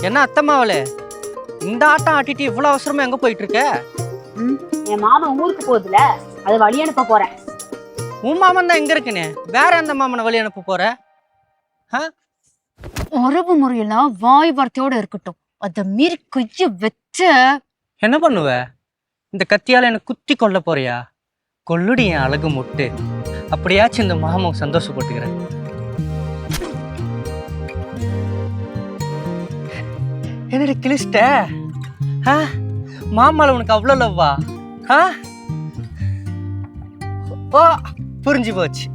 என்ன அத்தம்மாவளே இந்த ஆட்டம் ஆட்டிட்டு இவ்வளவு அவசரமா எங்க போயிட்டு இருக்க? என் மாமன் ஊருக்கு போகுதுல, அது வழி அனுப்ப போறேன். உன் மாமன் தான் எங்க இருக்குன்னு வேற எந்த மாமனை வழி அனுப்ப போற? உறவு முறையெல்லாம் வாய் வார்த்தையோட இருக்கட்டும், அத மீறி கைய வச்ச என்ன பண்ணுவ? இந்த கத்தியால என்ன குத்தி கொல்ல போறியா? கொல்லுடி என் அழகு முட்டு. அப்படியாச்சும் இந்த மாமன் சந்தோஷப்பட்டுக்கிறேன். என்னடி கிளிஸ்ட? மாமால உனக்கு அவ்வளோ லவ்வா? ஓ புரிஞ்சு போச்சு.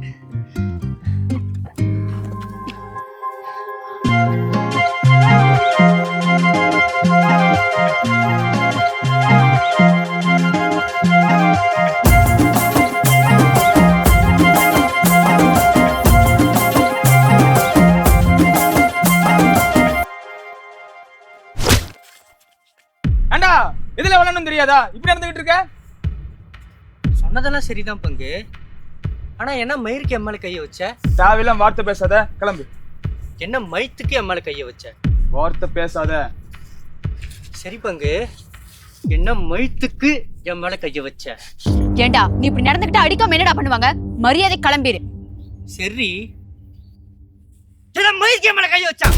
ஏண்டா இதுல விளையாடணும் தெரியாதா? இப்படி நடந்துகிட்டு இருக்க? சொன்னதெல்லாம் சரிதான் பங்கு. ஆனா என்ன மயிருக்கு எம்மால கைய வச்ச? தேவையில்லாம் வார்த்தை பேசாத, கிளம்பு. என்ன மயித்துக்கு எம்மால கைய வச்ச? வார்த்தை பேசாத. சரி பங்கு, என்ன மயித்துக்கு என் மேல கைய வச்ச? ஏண்டா நீ இப்படி நடந்துகிட்டு அடிக்காம என்னடா பண்ணுவாங்க? மரியாதை கிளம்பிரு. சரி, மயிருக்கு என் மேல கைய வச்சா?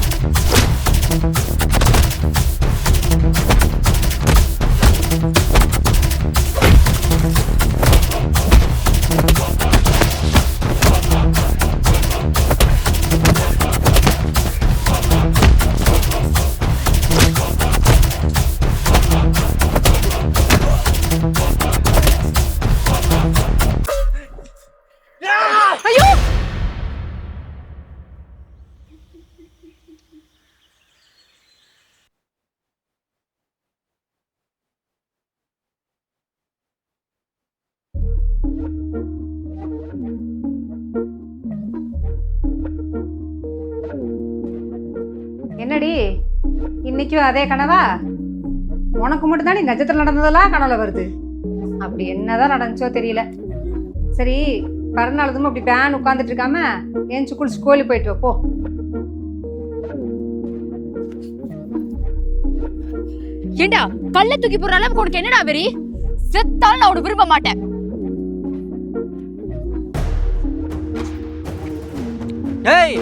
என்னடி இன்னைக்கும் அதே கனவா? உனக்கு மட்டும் தான் நட்சத்திரம் நடந்ததெல்லாம் கனவுல வருது. அப்படி என்னதான் நடந்துச்சோ தெரியல. சரி, பிறநாளுதும் அப்படி பேன் உட்காந்துட்டு இருக்காம ஏன் குளிச்சு கோயிலுக்கு போயிட்டு போ. ஏண்டா கல்ல தூக்கி போற அளவுக்கு உனக்கு என்னடா வெறி? செத்தாலும் நான் உனக்கு விரும்ப மாட்டேன். ஏய்,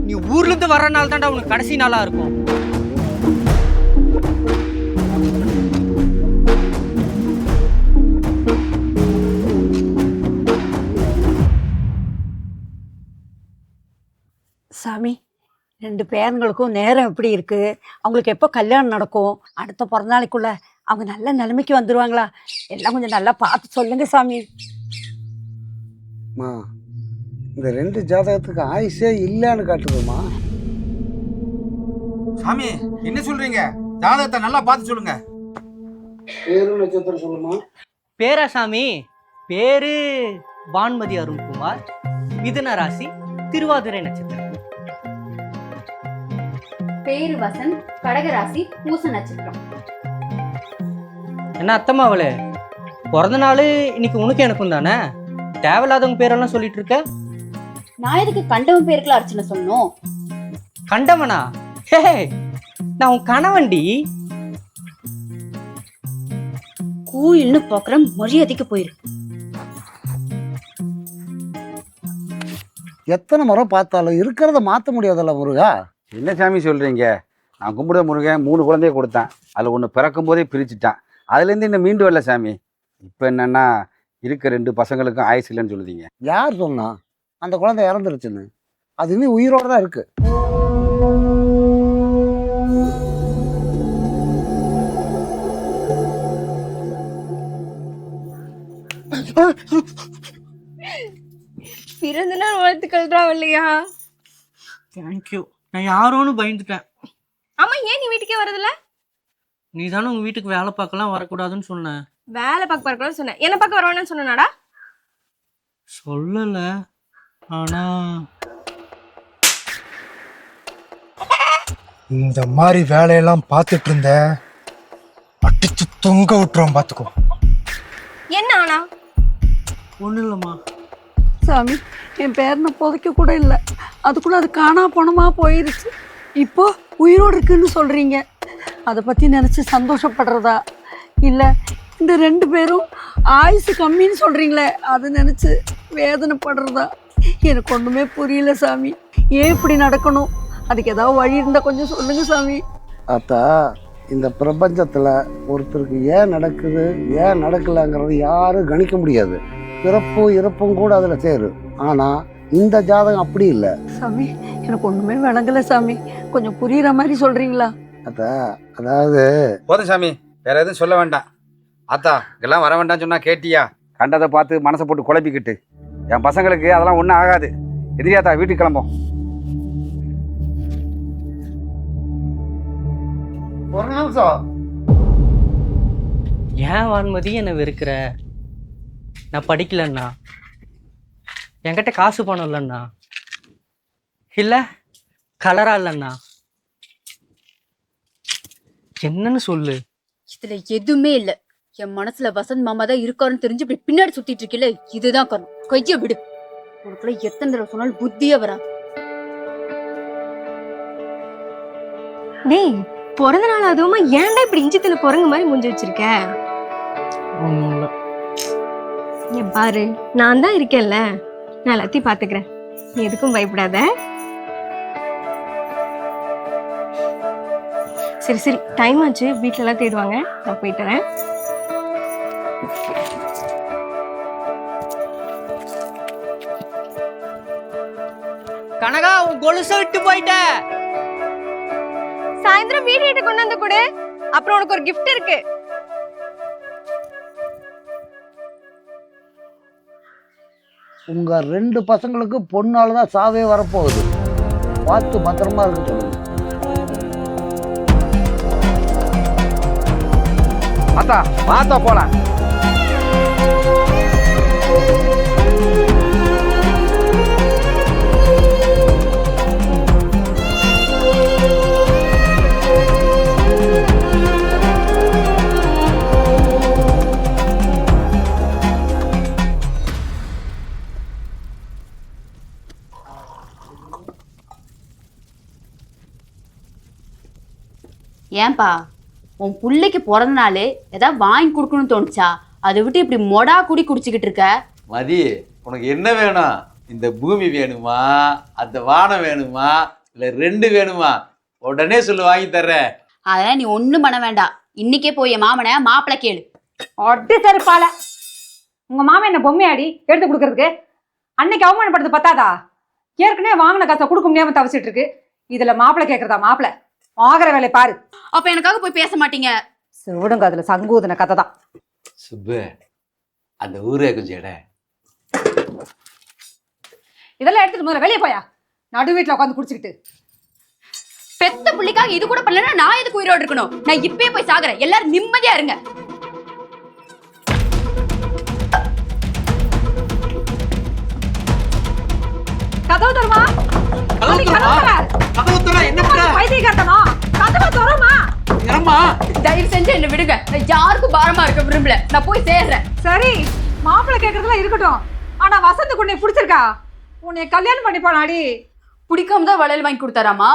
நீ ஊர்ல இருந்து வர்ற நாள் தான்டா உனக்கு கடைசி நாளா இருக்கும். சாமி, 2 பேரங்களுக்கும் நேரம் எப்படி இருக்கு? அவங்களுக்கு எப்போ கல்யாணம் நடக்கும்? அடுத்த பிறந்தநாளைக்குள்ள அவங்க நல்ல நிலைமைக்கு வந்துருவாங்களா? எல்லாம் கொஞ்சம் நல்லா பார்த்து சொல்லுங்க சாமி. இந்த 2 ஜாதகத்துக்கு ஆயுஷே இல்லைன்னு காட்டுதுமா. சாமி என்ன சொல்றீங்க? ஜாதகத்தை நல்லா பார்த்து சொல்லுங்க. பேரு நட்சத்திரம் சொல்லுமா. பேரா சாமி? பேரு வான்மதி அருண்குமார், மிதுன ராசி, திருவாதிரை நட்சத்திரம். பேரு வசந்த், கடகராசி, பூச நட்சத்திரம். என்ன அத்தம்மாவளே, பிறந்த நாள் இன்னைக்கு உனக்கு எனக்கும் தானே? தேவையில்லாதவங்க பேரெல்லாம் சொல்லிட்டு இருக்க. நான் எதுக்கு கண்டவன் பேருக்குள்ள அர்ச்சனை சொன்னோம்? கண்டவனா? ஹே, நான் உன் கணவன்டி. கோயில்னு பாக்குறேன், மரியாதைக்கு போயிரு. எத்தனை முறை பார்த்தாலும் இருக்கிறத மாற்ற முடியாதல்ல முருகா. என்ன சாமி சொல்கிறீங்க? நான் கும்பிட முருகன் 3 குழந்தைய கொடுத்தான். அதில் ஒன்று பிறக்கும் போதே பிரிச்சுட்டான். அதுலேருந்து இன்னும் மீண்டு வரல சாமி. இப்போ என்னென்னா இருக்க 2 பசங்களுக்கும் ஆயுசு இல்லைன்னு சொல்லுதீங்க. யார் சொன்னா அந்த குழந்தை இறந்துருச்சுன்னு? அது இன்னும் உயிரோட தான் இருக்கு. பிறந்த நாள் வாழ்த்துக்கள் தான் இல்லையா? தேங்க்யூ. நான் யாரோன்னு பயந்துட்டேன். ஆமா, ஏன் நீ வீட்டுக்கே வரதில்ல? நீ தானே உங்க வீட்டுக்கு வேலை பார்க்கலாம் வரக்கூடாதுன்னு சொன்ன. வேலை பார்க்க வரக்கூடாதுன்னு சொன்னேன். என்ன பார்க்க வரவேன்னு சொன்னாடா? சொல்லல. ஆனா இந்த மாதிரி வேலையெல்லாம் பார்த்துட்டு இருந்த அடிச்சு தொங்க விட்டுறோம், பார்த்துக்கோ. என்ன ஆனா? ஒன்றும் இல்லைம்மா. சாமி, என் பேரனை புதைக்க கூட இல்லை, அதுக்குள்ள அது காணா பணமா போயிருச்சு. இப்போ உயிரோடு இருக்குன்னு சொல்றீங்க. அதை பத்தி நினைச்சு சந்தோஷப்படுறதா இல்ல இந்த 2 பேரும் ஆயுசு கம்மின்னு சொல்றீங்களே அதை நினைச்சு வேதனைப்படுறதா? எனக்கு ஒண்ணுமே புரியல சாமி. ஏன் இப்படி நடக்கணும்? அதுக்கு ஏதாவது வழி இருந்தா கொஞ்சம் சொல்லுங்க சாமி. அத்தா, இந்த பிரபஞ்சத்தில் ஒருத்தருக்கு ஏன் நடக்குது ஏன் நடக்கலைங்கிறது யாரும் கணிக்க முடியாது. பிறப்பும் இறப்பும் கூட அதில் சேரும். ஆனால் இந்த ஜாதகம் அப்படி இல்லை சாமி. எனக்கு ஒண்ணுமே விளங்கல சாமி. கொஞ்சம் புரியுற மாதிரி சொல்றீங்களா? அத்தா. அதாவது போதும் சாமி, வேற எதுவும் சொல்ல வேண்டாம். ஆத்தா இதெல்லாம் வர வேண்டாம்னு சொன்னா கேட்டியா? கண்டதை பார்த்து மனசை போட்டு குழப்பிக்கிட்டு என் பசங்களுக்கு அதெல்லாம் ஒன்றும் ஆகாது. எதிரியாத்தா, வீட்டுக்கு கிளம்போம். ஒரு நிமிஷம். ஏன் வான்மதி என்னை வெறுக்கிற? நான் படிக்கலண்ணா, என்கிட்ட காசு பணம் இல்லைண்ணா, இல்லை கலரா இல்லைண்ணா, என்னன்னு சொல்லு. இதுல எதுவுமே இல்ல. என் மனசுல வசந்த் மாமா தான் இருக்காருன்னு தெரிஞ்சு இப்படி பின்னாடி சுத்திட்டு இருக்கல, இதுதான் காரணம். கைய விடு. உனக்குள்ள எத்தனை தடவை சொன்னாலும் புத்தியே வராது. டேய், பிறந்த நாள் அதுவுமா ஏன்டா இப்படி இஞ்சி தின்னு குரங்கு மாதிரி மூஞ்சி வச்சிருக்க? ஒன்றும் இல்லை. இங்க பாரு, நான் தான் இருக்கேன்ல, நான் எல்லாத்தையும் பாத்துக்கிறேன். நீ எதுக்கும் பயப்படாத. சரி சரி, டைம் ஆச்சு, வீட்டுல எல்லாம் தேடுவாங்க, நான் போயிட்டு வரேன். கனகா, உன் கொலுசை விட்டு போயிட்ட. சாயந்தரம் வீட்டு கொண்டு வந்து கொடு, அப்புறம் உனக்கு ஒரு gift இருக்கு. உங்கள் 2 பசங்களுக்கு பொண்ணால தான் சாவே வரப்போகுது. பார்த்து பத்திரமா இருக்க சொல்லுங்க. ஆத்தா வாத்தா போலாம். ஏன்பா, உன் புள்ளைக்கு பிறந்த நாள் ஏதாவது வாங்கி கொடுக்கணும்னு தோணுச்சா? அதை விட்டு இப்படி மொடா குடி குடிச்சுக்கிட்டு இருக்க. மதி, உனக்கு என்ன வேணும்? இந்த பூமி வேணுமா, அந்த வானம் வேணுமா, இல்ல 2 வேணுமா? உடனே சொல்லு, வாங்கி தர்றேன். அதெல்லாம் நீ ஒண்ணும் பண்ண வேண்டாம். இன்னைக்கே போய் என் மாமனை மாப்பிள்ளை கேளு. அடி சரிப்பால. உங்க மாமா என்ன பொம்மையாடி எடுத்து கொடுக்கறதுக்கு? அன்னைக்கு அவமானப்படுத்து பத்தாதா? ஏற்கனவே வாங்கின காசை கொடுக்க முடியாம தவச்சிட்டு இருக்கு. இதுல மாப்பிள்ளை கேட்கறதா? மாப்பிள்ளை ஆகிற வேலை பாரு. அப்ப எனக்காக போய் பேச மாட்டீங்க? சிவிடுங்க, அதுல சங்கூதன கதை தான். சுப்பு, அந்த ஊரே கொஞ்சம் இட. இதெல்லாம் எடுத்துட்டு முதல்ல வெளியே போயா. நடு வீட்டுல உட்காந்து குடிச்சுக்கிட்டு. பெத்த புள்ளிக்காக இது கூட பண்ணலன்னா நான் எதுக்கு உயிரோடு இருக்கணும்? நான் இப்பயே போய் சாகுறேன். எல்லாரும் நிம்மதியா இருங்க. கதவு தருமா? தயவு செஞ்சு என்ன விடுங்க. நான் யாருக்கும் பாரமா இருக்க விரும்பல. நான் போய் சேர்றேன். சரி, மாப்பிள்ளை கேட்கறதுலாம் இருக்கட்டும். ஆனா வசந்த் உன்னை பிடிச்சிருக்கா? உன்னை கல்யாணம் பண்ணிப்பானாடி? பிடிக்காம தான் வளையல் வாங்கி கொடுத்தாராமா?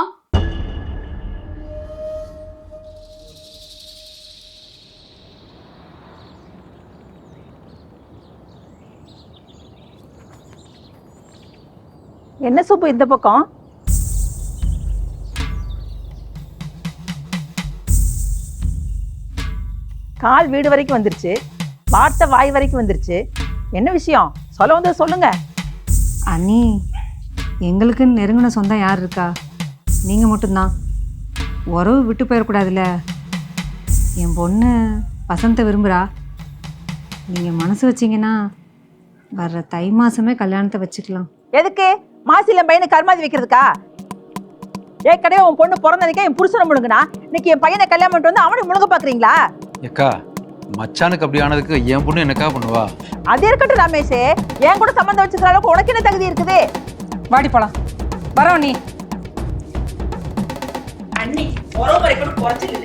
என்ன சூப்பு இந்த பக்கம்? கால் வீடு வரைக்கும் வந்துருச்சு, வார்த்தை வாய் வரைக்கும் வந்துருச்சு. என்ன விஷயம் சொல்ல வந்து சொல்லுங்க. அண்ணி, எங்களுக்குன்னு நெருங்கின சொந்தம் யார் இருக்கா? நீங்கள் மட்டும்தான். உறவு விட்டு போயிடக்கூடாதுல்ல. என் பொண்ணு வசந்தை விரும்புகிறா. நீங்கள் மனசு வச்சிங்கன்னா வர்ற தை மாதமே கல்யாணத்தை வச்சுக்கலாம். எதுக்கு? மாசில பையனை கர்மாதி வைக்கிறதுக்கா? ஏற்கனவே உன் பொண்ணு பிறந்ததுக்கே என் புருஷனை முழுங்குனா, இன்னைக்கு என் பையனை கல்யாணம் பண்ணிட்டு வந்து அவனை முழுங்க பாக்குறீங்களா? ஏக்கா, மச்சானுக்கு அப்படி ஆனதுக்கு என் பொண்ணு என்னக்கா பண்ணுவா? அது இருக்கட்டும் ரமேஷ், என் கூட சம்பந்தம் வச்சுக்கிற அளவுக்கு உனக்கு என்ன தகுதி இருக்குது? வாடி போலாம். வரோம் நீ. அண்ணி உறவு கூட குறைச்சல.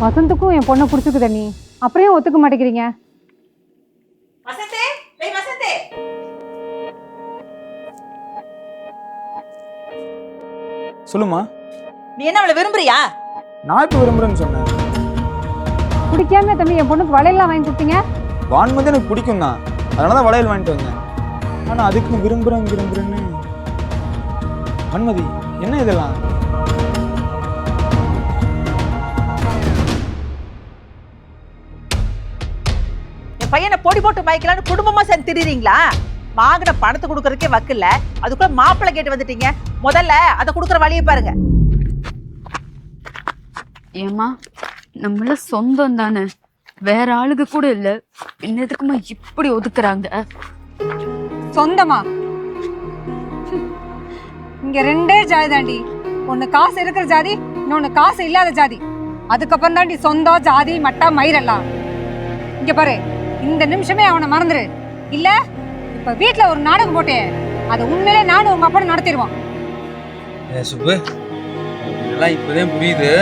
வசந்துக்கும் என் பொண்ணை பிடிச்சிக்குத நீ. அப்புறம் ஏன் ஒத்துக்க மாட்டேங்கிறீங்க? சொல்லுமா. நீ என்ன அவளை விரும்புறியா? நான் இப்போ விரும்புறேன்னு சொன்னேன். பிடிக்காம தம்பி என் பொண்ணுக்கு வளையல்லாம் வாங்கி கொடுத்தீங்க. வான்மதி எனக்கு பிடிக்கும் தான், அதனால தான் வளையல் வாங்கிட்டு வந்தேன். ஆனால் அதுக்கு விரும்புறேன்னு வான்மதி என்ன இதெல்லாம்? என் பையனை பொடி போட்டு மயக்கலான்னு குடும்பமா சேர்ந்து திரிறீங்களா? வாங்கின பணத்தை கொடுக்கறதுக்கே வக்கில்ல, அதுக்குள்ள மாப்பிள்ளை கேட்டு வந்துட்டீங்க. முதல்ல அதை கொடுக்குற வழியை பாருங்க. ஏம்மா, நம்மள சொந்தம் தானே, வேற ஆளுக்கு கூட இல்ல, என்னதுக்குமா இப்படி ஒதுக்குறாங்க? சொந்தமா? இங்க ரெண்டே ஜாதி தாண்டி. ஒண்ணு காசு இருக்கிற ஜாதி, இன்னொன்னு காசு இல்லாத ஜாதி. அதுக்கப்புறம் தாண்டி சொந்தம், ஜாதி, மட்டா, மயிரெல்லாம். இங்க பாரு, இந்த நிமிஷமே அவனை மறந்துரு. இல்ல இப்ப வீட்டுல ஒரு நாடகம் போட்டே, அதை உண்மையிலே நானும் உங்க அப்பா நடத்திடுவான். சுப்பு, இதெல்லாம் இப்பதான் புரியுது.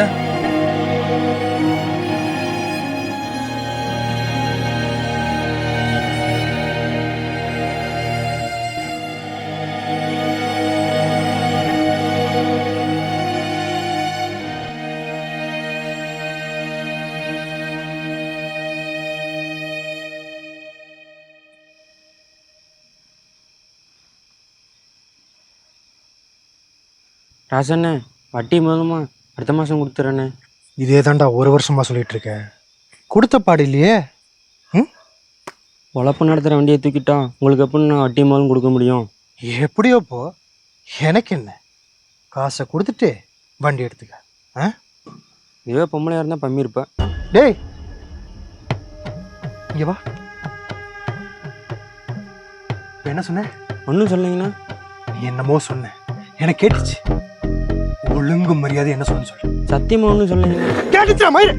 ராசண்ணே, வட்டி மூலமா அடுத்த மாதம் கொடுத்துறேண்ணே. இதே தாண்டா ஒரு வருஷமா சொல்லிட்டு இருக்கேன். கொடுத்த பாடு இல்லையே. உழப்பு நடத்துகிற வண்டியை தூக்கிட்டா உங்களுக்கு எப்படி நான் வட்டி மூலம் கொடுக்க முடியும்? எப்படியோ போ, எனக்கு என்ன? காசை கொடுத்துட்டு வண்டி எடுத்துக்க. இதுவே பொம்பளையாக இருந்தால் பம்மி இருப்பேன். டேய் இங்க வா. என்ன சொன்ன? ஒன்றும் சொல்லிங்கண்ணா. நீ என்னமோ சொன்ன, எனக்கு கேட்டுச்சு. ஒழுங்கு மரியாதை என்ன சொல்லு. சத்தியமா ஒன்றும் சொல்லிங்க. கேட்டுச்சா மயிறு?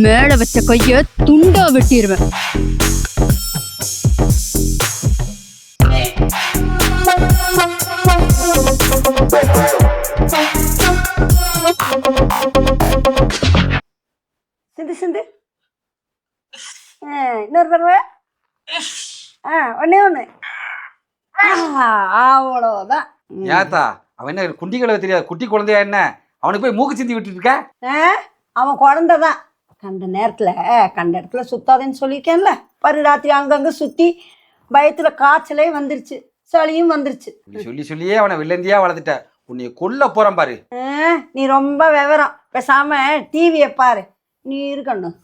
மேல வச்ச கைய துண்டா வெட்டிடுவேன். சிந்து சிந்து. இன்னொரு தடவை. ஒன்னே ஒண்ணு. அவ்வளவுதான். ஏத்தா அவன் என்ன குண்டி கழுவ தெரியாது, குட்டி குழந்தையா என்ன? அவனுக்கு போய் மூக்கு சிந்தி விட்டுட்டு இருக்க? அவன் குழந்தைதான். கண்ட நேரத்துல கண்ட இடத்துல சுத்தாதேன்னு சொல்லியிருக்கேன்ல. பரு ராத்திரி அங்கங்க சுத்தி பயத்துல காய்ச்சலே வந்துருச்சு, சளியும் வந்துருச்சு. சொல்லி சொல்லியே அவனை வில்லந்தியா வளர்த்துட்ட. உன்னை கொல்ல போறான் பாரு. நீ ரொம்ப விவரம். பேசாம டிவியை பாரு. நீ இருக்கணும்.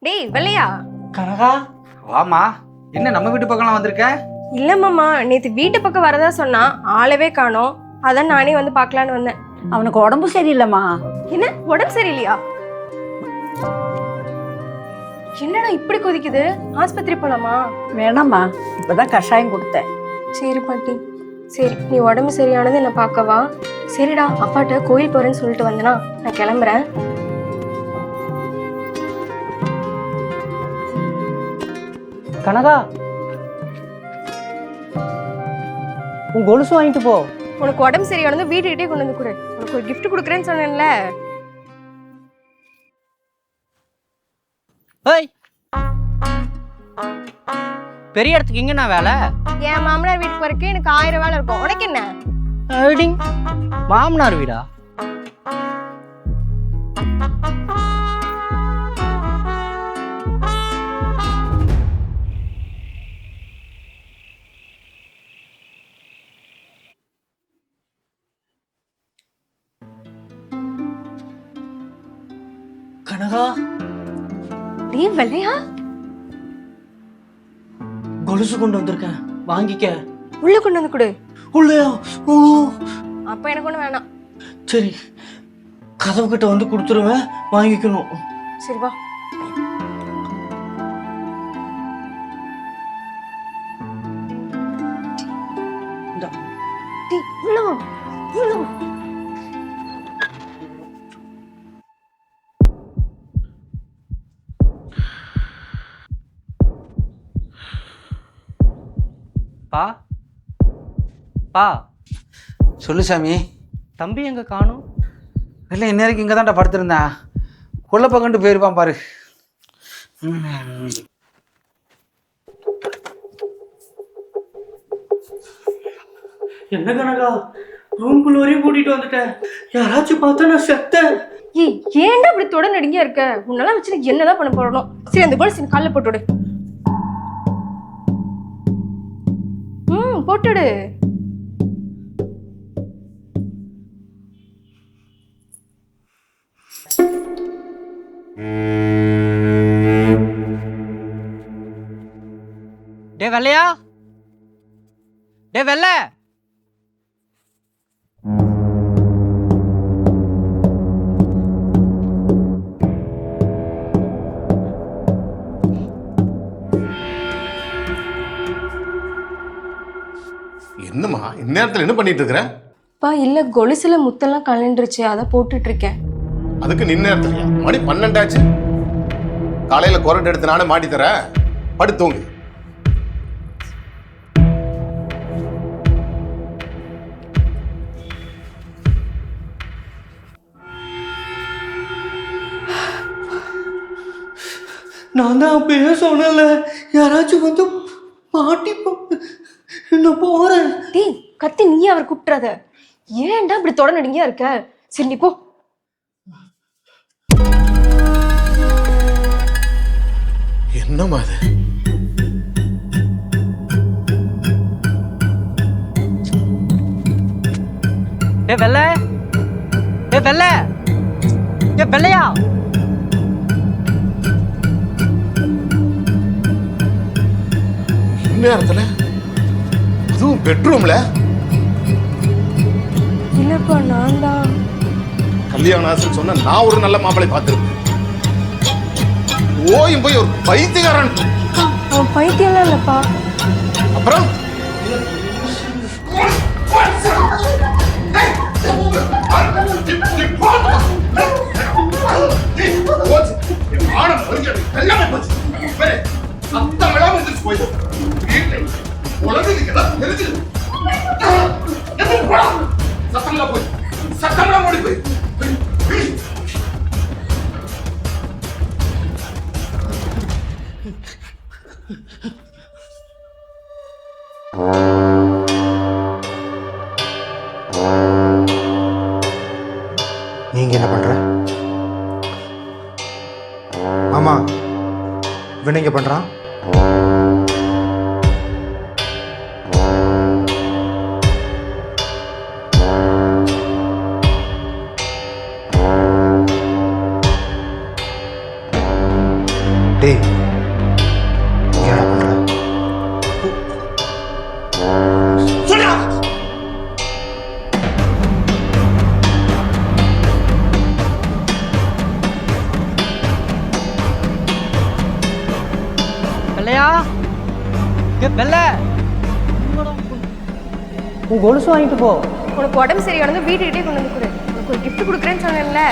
டேய் வெள்ளையா. கனகா, வாமா. என்ன நம்ம வீட்டு பக்கம்லாம் வந்திருக்க? இல்ல மாமா, நேத்து வீட்டு பக்கம் வரதா சொன்னா, ஆளவே காணோம். அதான் நானே வந்து பார்க்கலான்னு வந்தேன். அவனுக்கு உடம்பு சரியில்லைம்மா. என்ன உடம்பு சரியில்லையா? என்னடா இப்படி கொதிக்குது? ஆஸ்பத்திரி போலாமா? வேணாம்மா, இப்பதான் கஷாயம் கொடுத்தேன். சரி பாட்டி. சரி, நீ உடம்பு சரியானது என்ன பார்க்கவா? சரிடா, அப்பாட்ட கோயில் போறேன்னு சொல்லிட்டு வந்தனா, நான் கிளம்புறேன். கனகா, உன் கொலுசு வாங்கிட்டு போ. உனக்கு உடம்பு சரியானது வீட்டுக்கிட்டே கொண்டு வந்து கொடு. உனக்கு ஒரு gift கொடுக்குறேன்னு சொன்னேன்ல. ஏய், பெரிய இடத்துக்கு இங்க நான் வேலை. என் மாமனார் வீட்டுக்கு வரைக்கும் எனக்கு 1000 வேலை இருக்கும். உனக்கு என்ன? ஐடிங், மாமனார் வீடா? கனகா, நீ வெள்ளையா? கொலுசு கொண்டு வந்திருக்கேன், வாங்கிக்க. உள்ள கொண்டு வந்து கொடு. உள்ளயா? ஓ, அப்ப எனக்கு ஒண்ணு வேணாம். சரி, கதவு கிட்ட வந்து கொடுத்துருவேன், வாங்கிக்கணும். சரி வா. உள்ள வா, உள்ள வா. பா பா, சொல்லு சாமி. தம்பி எங்க காணோம்? இல்லை இந்நேரம் இங்கே தான்டா படுத்திருந்தேன். கொல்லை பக்கண்டு போயிருப்பான் பாரு. என்ன கணக்கா ரூம்குள்ள வரையும் கூட்டிட்டு வந்துட்டேன். யாராச்சும் பார்த்தா நான் செத்தேன். ஏய் ஏன்டா இப்படி தொட நடுங்கியா இருக்க? உன்னெல்லாம் வச்சு எனக்கு என்னதான் பண்ண போறணும்? சரி அந்த கோல் சீன் காலில் போட்டுவிடு. போட்டுடு. டே வெள்ளையா, டே வெள்ளை. என்னம்மா இந்நேரத்தில் என்ன பண்ணிட்டு இருக்கிற? பா இல்ல கொலுசுல முத்தெல்லாம் கலண்டுருச்சு, அதை போட்டுட்டு இருக்கேன். அதுக்கு நின்ன நேரத்துலயா? மணி 12 ஆச்சு. காலையில கொரட்டை எடுத்து நானே மாட்டி தரேன், படுத்தூங்கு. நான் தான் அப்பயே சொன்னல, யாராச்சும் வந்து மாட்டி நான் போறேன். டேய் கத்தி நீ அவர் கூப்பிட்டுறாத. ஏன்டா இப்படி தொட நடுங்கியா இருக்க? சரி நீ போ. என்னம்மா அது? டே வெள்ளை, டே வெள்ளை, டே வெள்ளையா. இந்நேரத்துல அதுவும் பெட்ரூம்ல? இல்லப்பா நான் தான். கல்யாணம் ஆசை சொன்ன நான் ஒரு நல்ல மாப்பிளை பார்த்திருப்பேன். ஓயும் போய் ஒரு பைத்தியக்காரன். அவன் பைத்தியம்லாம் இல்லப்பா. அப்புறம் சத்தம்லாம் ஓடி போய் நீங்க என்ன பண்ற மாமா? இவன் இங்க பண்றான். டேய் இங்க என்ன பண்ற? வெள்ளையா, டே வெள்ளை, உன் கொலுசு வாங்கிட்டு போ. உனக்கு உடம்பு சரியானது வீட்டுக்கிட்டே கொண்டு வந்து கொடு. உனக்கு ஒரு கிஃப்ட் கொடுக்குறேன்னு சொன்னேன்ல.